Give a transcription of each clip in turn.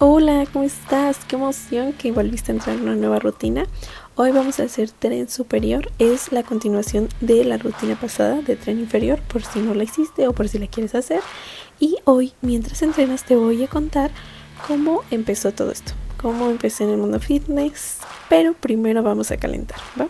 Hola, ¿cómo estás? Qué emoción que volviste a entrar en una nueva rutina. Hoy vamos a hacer tren superior. Es la continuación de la rutina pasada de tren inferior, por si no la hiciste o por si la quieres hacer. Y hoy, mientras entrenas, te voy a contar cómo empezó todo esto, cómo empecé en el mundo fitness. Pero primero vamos a calentar, ¿va?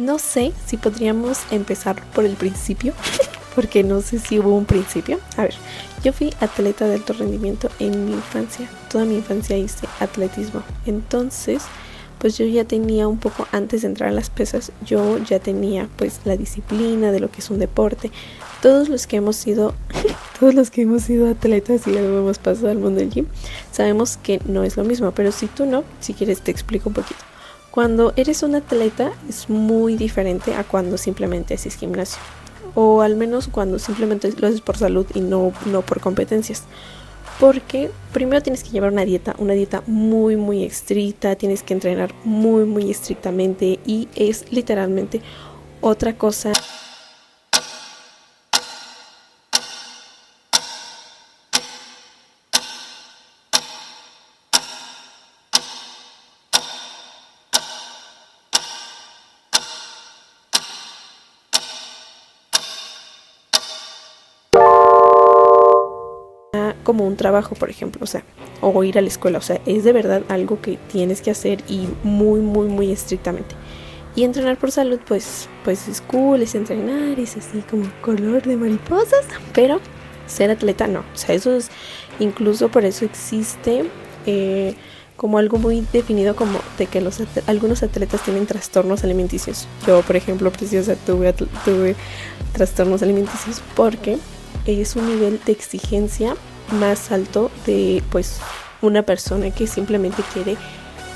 No sé si podríamos empezar por el principio, porque no sé si hubo un principio. A ver, yo fui atleta de alto rendimiento en mi infancia. Toda mi infancia hice atletismo. Entonces, pues yo ya tenía un poco, antes de entrar a las pesas, yo ya tenía pues la disciplina de lo que es un deporte. Todos los que hemos sido, todos los que hemos sido atletas y luego hemos pasado al mundo del gym, sabemos que no es lo mismo. Pero si tú no, si quieres te explico un poquito. Cuando eres un atleta es muy diferente a cuando simplemente haces gimnasio, o al menos cuando simplemente lo haces por salud y no por competencias. Porque primero tienes que llevar una dieta muy estricta, tienes que entrenar muy estrictamente y es literalmente otra cosa. Como un trabajo, por ejemplo, o sea, o ir a la escuela, o sea, es de verdad algo que tienes que hacer y muy estrictamente. Y entrenar por salud, pues es cool, es entrenar, es así como color de mariposas, pero ser atleta no, o sea, eso es, incluso por eso existe como algo muy definido como de que algunos atletas tienen trastornos alimenticios. Yo, por ejemplo, preciosa, tuve trastornos alimenticios porque es un nivel de exigencia más alto de pues una persona que simplemente quiere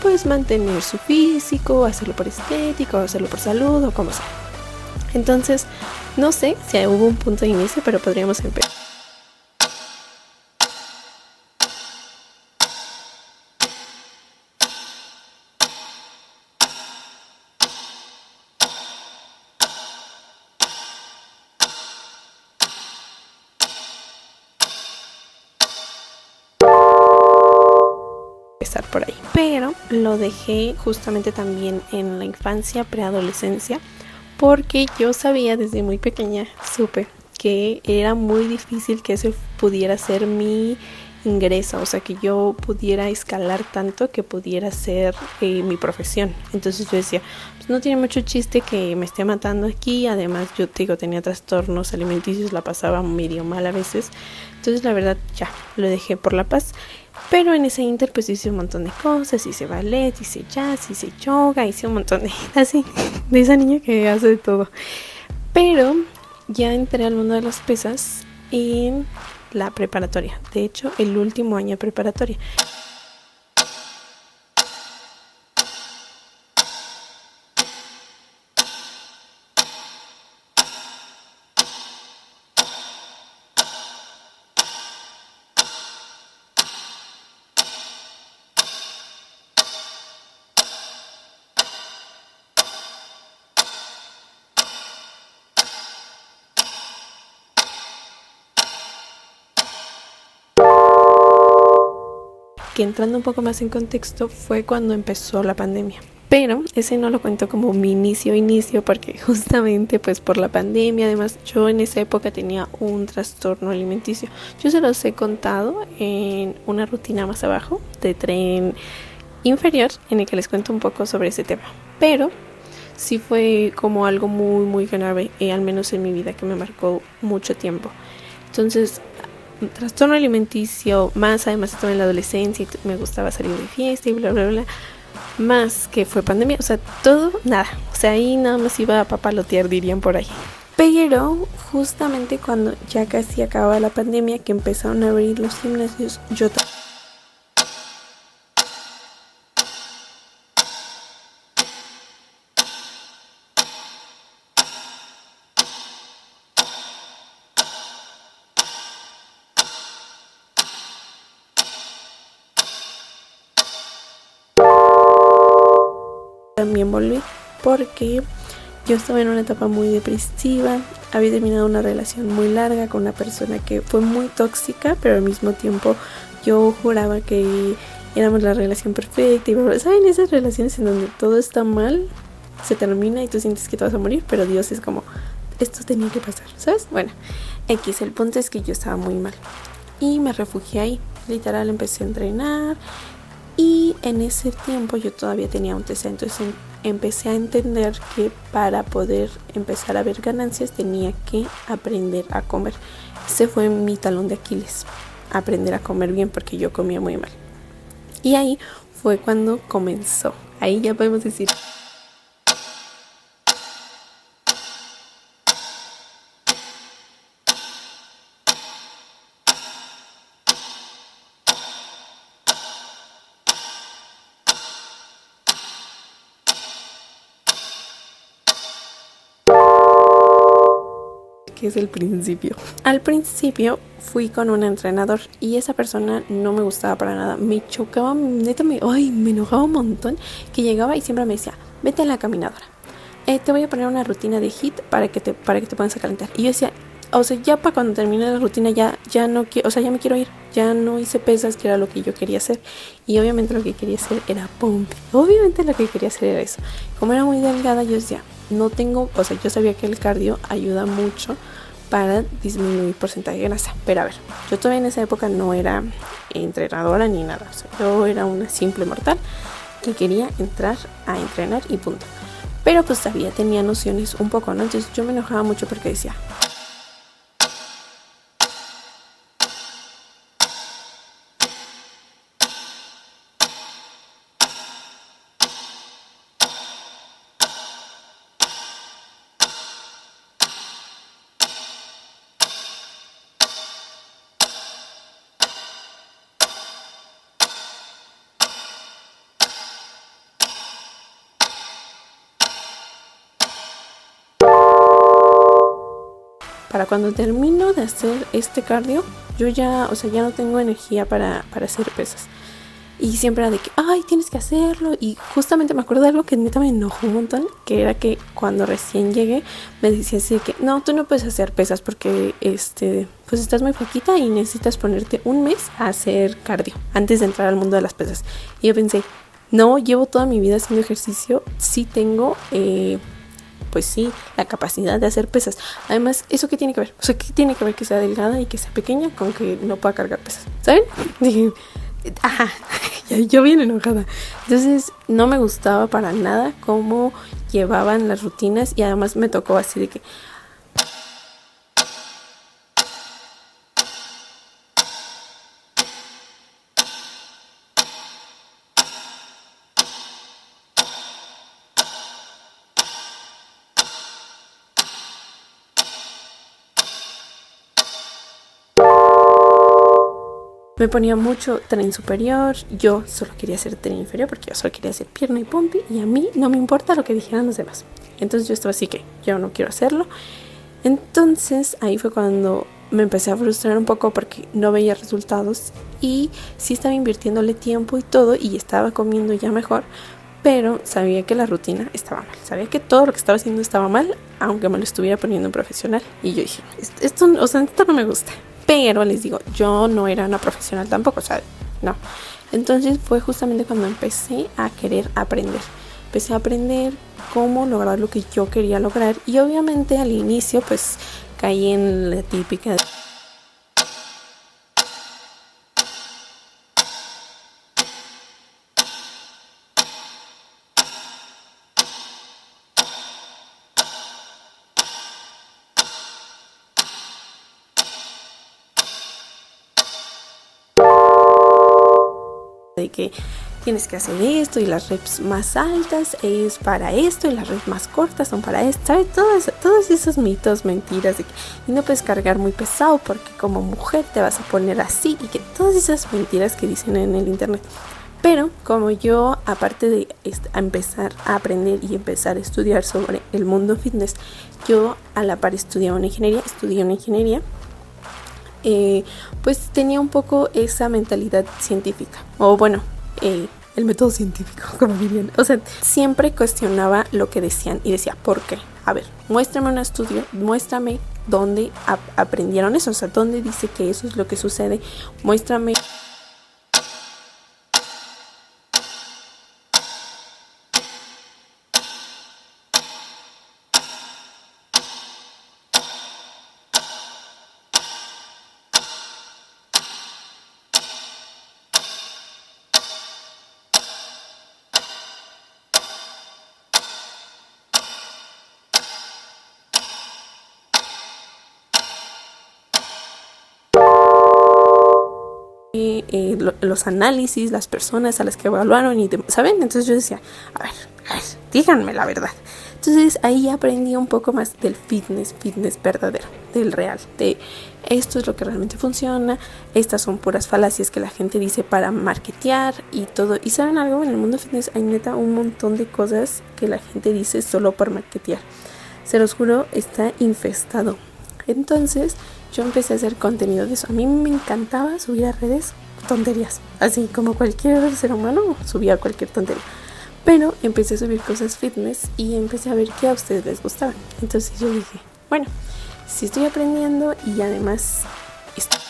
pues mantener su físico, hacerlo por estética, o hacerlo por salud o como sea. Entonces, no sé si hubo un punto de inicio, pero podríamos empezar. Por ahí, pero lo dejé justamente también en la infancia, preadolescencia, porque yo sabía desde muy pequeña, supe que era muy difícil que ese pudiera ser mi ingreso, o sea, que yo pudiera escalar tanto que pudiera ser mi profesión. Entonces yo decía, pues no tiene mucho chiste que me esté matando aquí. Además, yo te digo, tenía trastornos alimenticios, la pasaba medio mal a veces. Entonces la verdad ya lo dejé por la paz. Pero en ese inter pues hice un montón de cosas, hice ballet, hice jazz, hice yoga, hice un montón de así, de esa niña que hace de todo. Pero ya entré al mundo de las pesas en la preparatoria, de hecho el último año de preparatoria. Que entrando un poco más en contexto fue cuando empezó la pandemia. Pero ese no lo cuento como mi inicio, porque justamente pues por la pandemia, además yo en esa época tenía un trastorno alimenticio. Yo se los he contado en una rutina más abajo de tren inferior, en el que les cuento un poco sobre ese tema. Pero sí fue como algo muy grave, al menos en mi vida, que me marcó mucho tiempo. Entonces, trastorno alimenticio, más además estaba en la adolescencia y me gustaba salir de fiesta y bla bla bla, más que fue pandemia, o sea, todo, nada, o sea, ahí nada más iba a papalotear, dirían por ahí. Pero justamente cuando ya casi acababa la pandemia, que empezaron a abrir los gimnasios, yo también volví, porque yo estaba en una etapa muy depresiva, había terminado una relación muy larga con una persona que fue muy tóxica, pero al mismo tiempo yo juraba que éramos la relación perfecta y ¿saben? Esas relaciones en donde todo está mal, se termina y tú sientes que te vas a morir, pero Dios es como, esto tenía que pasar, ¿sabes? Bueno, el punto es que yo estaba muy mal y me refugié ahí, literal empecé a entrenar. Y en ese tiempo yo todavía tenía un TCA, entonces empecé a entender que para poder empezar a ver ganancias tenía que aprender a comer. Ese fue mi talón de Aquiles, aprender a comer bien, porque yo comía muy mal. Y ahí fue cuando comenzó, ahí ya podemos decir... que es el principio. Al principio fui con un entrenador y esa persona no me gustaba para nada, me chocaba, neta me enojaba un montón, que llegaba y siempre me decía, vete a la caminadora, te voy a poner una rutina de HIIT para que te pongas a calentar. Y yo decía, o sea, ya para cuando termine la rutina ya no quiero, o sea, ya me quiero ir, ya no hice pesas, que era lo que yo quería hacer. Y obviamente lo que quería hacer era pump, obviamente lo que quería hacer era eso. Como era muy delgada, yo decía, no tengo, o sea, yo sabía que el cardio ayuda mucho para disminuir porcentaje de grasa. Pero a ver, yo todavía en esa época no era entrenadora ni nada, o sea, yo era una simple mortal que quería entrar a entrenar y punto. Pero pues todavía tenía nociones un poco, ¿no? Entonces yo me enojaba mucho porque decía, para cuando termino de hacer este cardio, yo ya, o sea, ya no tengo energía para hacer pesas. Y siempre era de que, ay, tienes que hacerlo. Y justamente me acuerdo de algo que neta me enojó un montón, que era que cuando recién llegué me decía así de que, no, tú no puedes hacer pesas porque pues estás muy flaquita y necesitas ponerte un mes a hacer cardio antes de entrar al mundo de las pesas. Y yo pensé, no, llevo toda mi vida haciendo ejercicio, sí tengo... pues sí, la capacidad de hacer pesas. Además, ¿eso qué tiene que ver? O sea, ¿qué tiene que ver que sea delgada y que sea pequeña con que no pueda cargar pesas? ¿Saben? Dije, ajá, yo bien enojada. Entonces, no me gustaba para nada cómo llevaban las rutinas y además me tocó así de que... Me ponía mucho tren superior, yo solo quería hacer tren inferior porque yo solo quería hacer pierna y pompi y a mí no me importa lo que dijeran los demás. Entonces yo estaba así que yo no quiero hacerlo. Entonces ahí fue cuando me empecé a frustrar un poco porque no veía resultados y sí estaba invirtiéndole tiempo y todo y estaba comiendo ya mejor, pero sabía que la rutina estaba mal, sabía que todo lo que estaba haciendo estaba mal, aunque me lo estuviera poniendo un profesional. Y yo dije, esto no me gusta. Pero les digo, yo no era una profesional tampoco, o sea, no. Entonces fue justamente cuando empecé a querer aprender. empecé a aprender cómo lograr lo que yo quería lograr y obviamente al inicio pues caí en la típica de que tienes que hacer esto y las reps más altas es para esto y las reps más cortas son para esto, ¿sabes? Todos esos mitos, mentiras de que y no puedes cargar muy pesado porque como mujer te vas a poner así y que todas esas mentiras que dicen en el internet. Pero como yo, aparte de empezar a aprender y empezar a estudiar sobre el mundo fitness, yo a la par estudié una ingeniería, pues tenía un poco esa mentalidad científica, o bueno, el método científico, como dirían. O sea, siempre cuestionaba lo que decían y decía, ¿por qué? A ver, muéstrame un estudio, muéstrame dónde aprendieron eso, o sea, dónde dice que eso es lo que sucede, muéstrame. Los análisis, las personas a las que evaluaron y ¿saben? Entonces yo decía, a ver, díganme la verdad. Entonces ahí aprendí un poco más del fitness verdadero, del real, de esto es lo que realmente funciona, estas son puras falacias que la gente dice para marketear y todo. Y ¿saben algo? En el mundo fitness hay neta un montón de cosas que la gente dice solo para marketear. Se los juro, está infestado. Entonces yo empecé a hacer contenido de eso. A mí me encantaba subir a redes tonterías, así como cualquier ser humano subía cualquier tontería. Pero empecé a subir cosas fitness y empecé a ver que a ustedes les gustaban. Entonces yo dije, bueno, si estoy aprendiendo y además estoy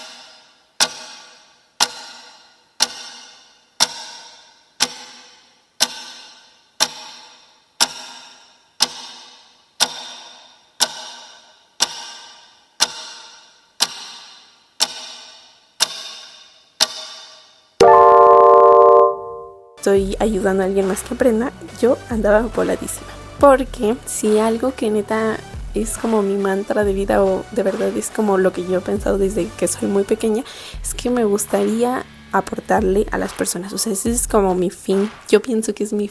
ayudando a alguien más que aprenda, yo andaba voladísima. Porque si algo que neta es como mi mantra de vida o de verdad es como lo que yo he pensado desde que soy muy pequeña, es que me gustaría aportarle a las personas. O sea, ese es como mi fin. Yo pienso que es mi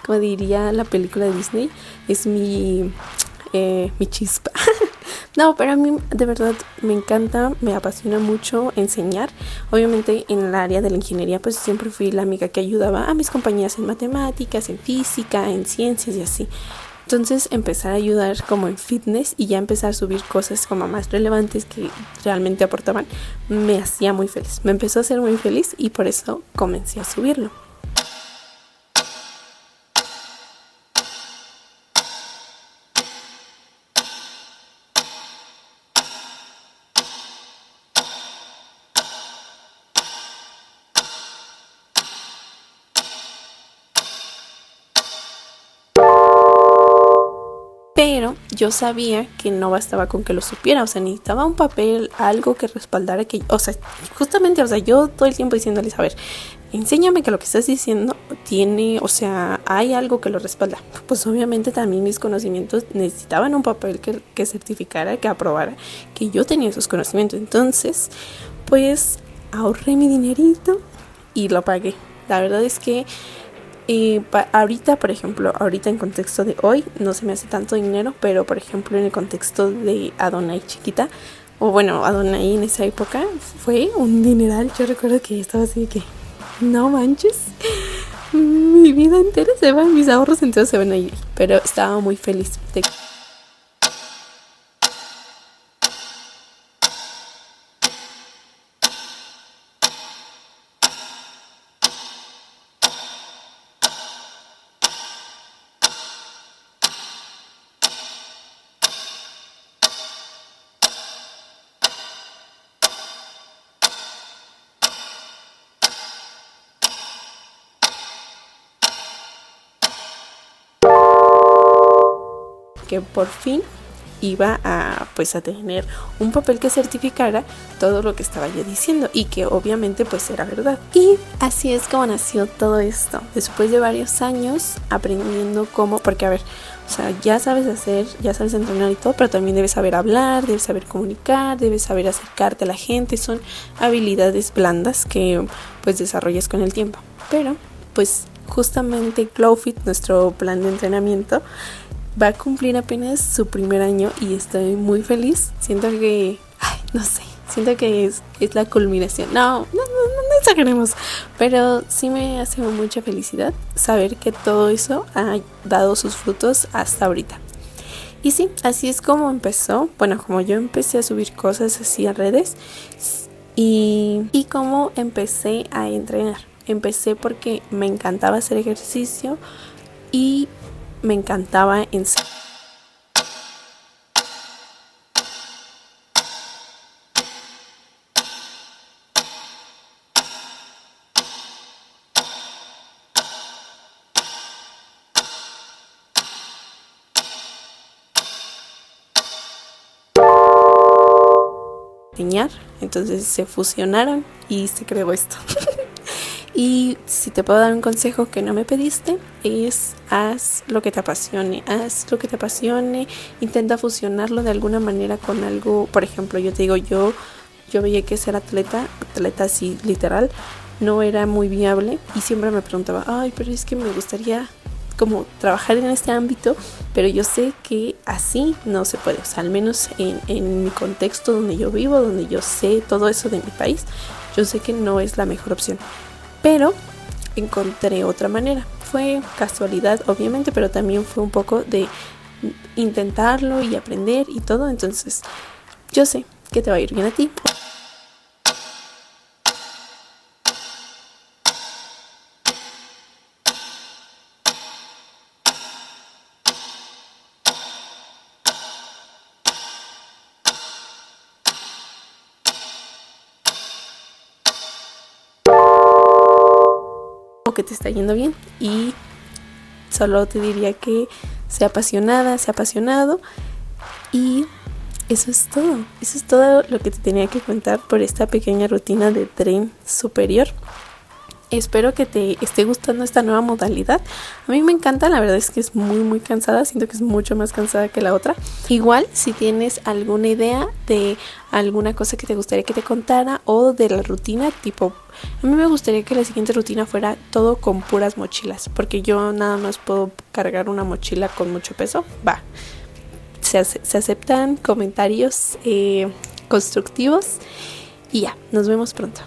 como diría la película de Disney, es mi chispa. No, pero a mí de verdad me encanta, me apasiona mucho enseñar. Obviamente en el área de la ingeniería pues siempre fui la amiga que ayudaba a mis compañeras en matemáticas, en física, en ciencias y así. Entonces empezar a ayudar como en fitness y ya empezar a subir cosas como más relevantes que realmente aportaban, me hacía muy feliz. Me empezó a hacer muy feliz y por eso comencé a subirlo. Pero yo sabía que no bastaba con que lo supiera, o sea, necesitaba un papel, algo que respaldara que, o sea, justamente, o sea, yo todo el tiempo diciéndoles, a ver, enséñame que lo que estás diciendo tiene, o sea, hay algo que lo respalda. Pues obviamente también mis conocimientos necesitaban un papel que certificara, que aprobara que yo tenía esos conocimientos. Entonces, pues ahorré mi dinerito y lo pagué. La verdad es que ahorita, por ejemplo, ahorita en contexto de hoy no se me hace tanto dinero, pero por ejemplo en el contexto de Adonai chiquita, o bueno, Adonai en esa época fue un dineral. Yo recuerdo que estaba así de que, no manches, mi vida entera se va, mis ahorros enteros se van a ir, pero estaba muy feliz de porque por fin iba a pues a tener un papel que certificara todo lo que estaba yo diciendo y que obviamente pues era verdad. Y así es como nació todo esto, después de varios años aprendiendo cómo, porque a ver, o sea, ya sabes hacer, ya sabes entrenar y todo, pero también debes saber hablar, debes saber comunicar, debes saber acercarte a la gente. Son habilidades blandas que pues desarrollas con el tiempo. Pero pues justamente Glowfit, nuestro plan de entrenamiento, va a cumplir apenas su primer año y estoy muy feliz. Siento que, no sé, siento que es la culminación. No exageremos, pero sí me hace mucha felicidad saber que todo eso ha dado sus frutos hasta ahorita. Y sí, así es como empezó. Bueno, como yo empecé a subir cosas así a redes y cómo empecé a entrenar. Empecé porque me encantaba hacer ejercicio y me encantaba enseñar. Entonces se fusionaron y se creó esto. Y si te puedo dar un consejo que no me pediste, es haz lo que te apasione, intenta fusionarlo de alguna manera con algo. Por ejemplo, yo te digo, yo veía que ser atleta así literal, no era muy viable y siempre me preguntaba, pero es que me gustaría como trabajar en este ámbito, pero yo sé que así no se puede, o sea, al menos en mi contexto donde yo vivo, donde yo sé todo eso de mi país, yo sé que no es la mejor opción. Pero encontré otra manera. Fue casualidad, obviamente, pero también fue un poco de intentarlo y aprender y todo. Entonces, yo sé que te va a ir bien a ti. Que te está yendo bien y solo te diría que sea apasionada, sea apasionado y eso es todo lo que te tenía que contar por esta pequeña rutina de tren superior. Espero que te esté gustando esta nueva modalidad. A mí me encanta, la verdad es que es muy cansada, siento que es mucho más cansada que la otra. Igual, si tienes alguna idea de alguna cosa que te gustaría que te contara o de la rutina, tipo, a mí me gustaría que la siguiente rutina fuera todo con puras mochilas, porque yo nada más puedo cargar una mochila con mucho peso. Se aceptan comentarios constructivos y ya, nos vemos pronto.